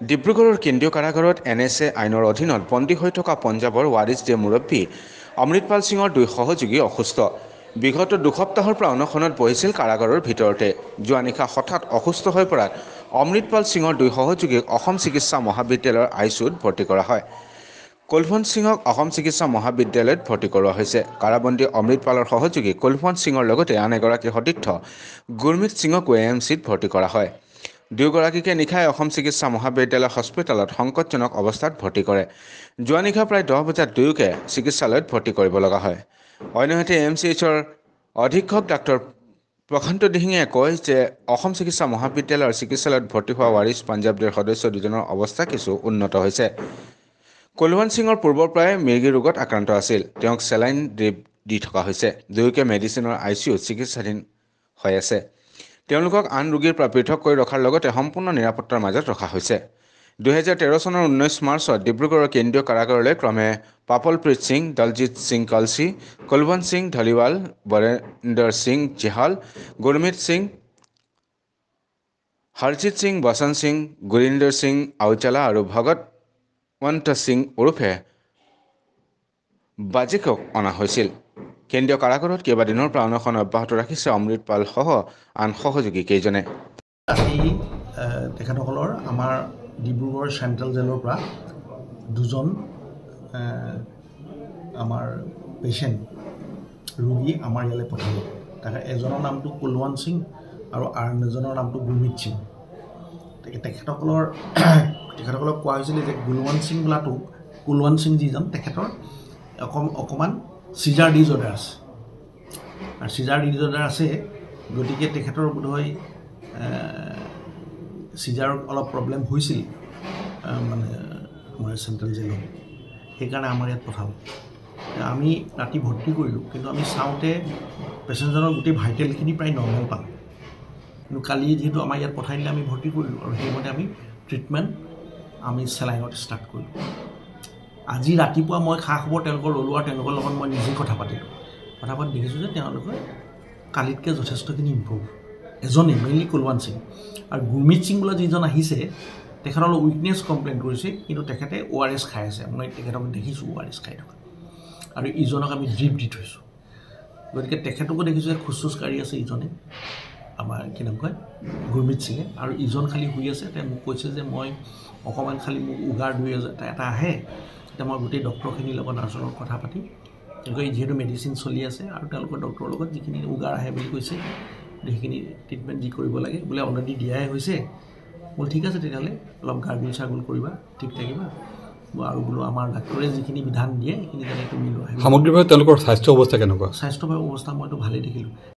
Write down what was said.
ডিব্ৰুগড়ৰ কেন্দ্ৰীয় কাৰাগাৰত NSA আইনৰ অধীনত বন্দী হৈ থকা পঞ্জাৱৰ ৱাৰিছ ডে মুৰব্বী অমৃতপাল সিঙৰ 2 সহযোগী অসুস্থ। বিগত 2 সপ্তাহৰ পৰা অনশনত বহিছিল কাৰাগাৰৰ ভিতৰতে। যোৱা নিশা হঠাৎ অসুস্থ হৈ পৰাত অমৃতপাল সিঙৰ 2 সহযোগীক অসম চিকিৎসা মহাবিদ্যালয়ৰ ICUত ভৰ্তি কৰা হয়। কুলৱন্ত সিঙক অসম চিকিৎসা মহাবিদ্যালয়ত ভৰ্তি কৰোৱা হৈছে। কাৰাবন্দী অমৃতপালৰ সহযোগী কুলৱন্ত সিঙৰ লগতে আন এগৰাকী সতীৰ্থ গুৰমিত সিঙকো AMCত ভৰ্তি কৰা হয়। দুয়োগৰাকীকে নিশাই অসম চিকিৎসা মহাবিদ্যালয় হস্পিটেলত সংকটজনক অৱস্থাত ভৰ্তি কৰে। যোৱা নিশা প্ৰায় 10 বজাত দুয়োকে চিকিৎসালয়ত ভৰ্তি কৰিব লগা হয়। অন্যহাতে AMCHৰ অধীক্ষক ডাক্তৰ প্ৰশান্ত দিহিঙীয়ে কয় যে অসম চিকিৎসা মহাবিদ্যালয়ৰ চিকিৎসালয়ত ভৰ্তি হোৱা ৱাৰিছ পঞ্জাৱৰ সদস্য দুজনৰ অৱস্থা কিছু উন্নত হৈছে। কুলৱন্ত সিঙৰ পূৰ্বৰ পৰাই মিৰ্গী ৰোগত আক্ৰান্ত আছিল। তেওঁক চেলাইন ড্ৰিপ দি থকা হৈছে। দুয়োকে মেডিচিনৰ ICUত চিকিৎসাধীন হৈ আছে। তেওঁলোকক আন ৰোগীৰ পৰা পৃথক কৰি ৰখাৰ লগতে সম্পূৰ্ণ নিৰাপত্তাৰ মাজত ৰখা হৈছে। 2013 চনৰ 19 মাৰ্চত ডিব্ৰুগড়ৰ কেন্দ্ৰীয় কাৰাগাৰলৈ ক্ৰমে পাপলপ্ৰীত সিং, দলজিৎ সিং কলচি, কুলৱন্ত সিং ধলিৱাল, বৰেন্দৰ সিং জিহাল, গুৰমিত সিং, হৰজিৎ সিং বসন্ত সিং, গুৰিন্দৰ সিং আউচালা আৰু ভগৱন্ত সিং ওৰফে বাজিকক অনা হৈছিল। কেন্দ্ৰীয় কাৰাগাৰত কেইবাদিনৰ পৰা অনশন অব্যাহত ৰাখিছে অমৃতপাল সহ আন সহযোগী কেইজনে। তেখেতসকলৰ আমাৰ ডিব্ৰুগড় চেণ্ট্ৰেল জেলৰ পৰা দুজন আমাৰ পেচেণ্ট ৰোগী আমাৰ ইয়ালৈ পঠাব। এজনৰ নামটো কুলৱন্ত সিং আৰু আন এজনৰ নামটো গুৰমিত সিং। তেখেতসকলক কোৱা হৈছিল যে কুলৱন্ত সিং বোলাটো কুলৱন্ত সিং যিজন তেখেতৰ অকণমান চিজাৰ ডিজৰ্ডাৰ আছে। আৰু চিজাৰ ডিজৰ্ডাৰ আছে, গতিকে তেখেতৰ বোধহয় চিজাৰত অলপ প্ৰব্লেম হৈছিল মানে আমাৰ চেণ্ট্ৰেল জেলত, সেইকাৰণে আমাৰ ইয়াত পঠালোঁ। আমি ৰাতি ভৰ্তি কৰিলোঁ, কিন্তু আমি চাওঁতে পেচেণ্টজনৰ গোটেই ভাইটেলখিনি প্ৰায় নৰ্মেল পালোঁ। কিন্তু কালি যিহেতু আমাৰ ইয়াত পঠাই দিলে আমি ভৰ্তি কৰিলোঁ আৰু সেইমতে আমি ট্ৰিটমেণ্ট আমি চেলাইনত ষ্টাৰ্ট কৰিলোঁ। আজি ৰাতিপুৱা মই খা খবৰ তেওঁলোকৰ ল'লোঁ আৰু তেওঁলোকৰ লগত মই নিজেই কথা পাতি দেখিছোঁ যে তেওঁলোকে কালিতকৈ যথেষ্টখিনি ইম্প্ৰুভ। এজনেই মেইনলি কুলৱন্ত সিং আৰু গুৰমিত সিং বোলা যিজন আহিছে তেখেতৰ অলপ উইকনেছ কমপ্লেইন কৰিছে, কিন্তু তেখেতে ORS খাই আছে। মই তেখেতক দেখিছোঁ ORS খাই থকা, আৰু ইজনক আমি ড্ৰিপ দি থৈছোঁ। গতিকে তেখেতকো দেখিছোঁ যে খোজ চোজ কাঢ়ি আছে ইজনে, আমাৰ কি নাম কয় গুৰমিত সিঙে, আৰু ইজন খালী শুই আছে। তেওঁ মোক কৈছে যে মই অকণমান খালী মোক উগাৰ 2 এটা আহে, এতিয়া মই গোটেই ডক্টৰখিনিৰ লগত নাৰ্ছৰ লগত কথা পাতি তেওঁলোকে যিহেতু মেডিচিন চলি আছে আৰু তেওঁলোকৰ ডক্টৰৰ লগত যিখিনি উগাৰ আহে বুলি কৈছে সেইখিনি ট্ৰিটমেণ্ট যি কৰিব লাগে বোলে অলৰেডি দিয়াই হৈছে। বোলো ঠিক আছে, তেতিয়াহ'লে অলপ গাৰ্গুল চাৰ্গুল কৰিবা, ঠিক থাকিবা, আৰু বোলো আমাৰ ডাক্তৰে যিখিনি বিধান দিয়ে সেইখিনি যেনে তুমি লোৱা। সামগ্ৰিকভাৱে তেওঁলোকৰ স্বাস্থ্য অৱস্থা কেনেকুৱা? স্বাস্থ্য অৱস্থা মইতো ভালেই দেখিলোঁ।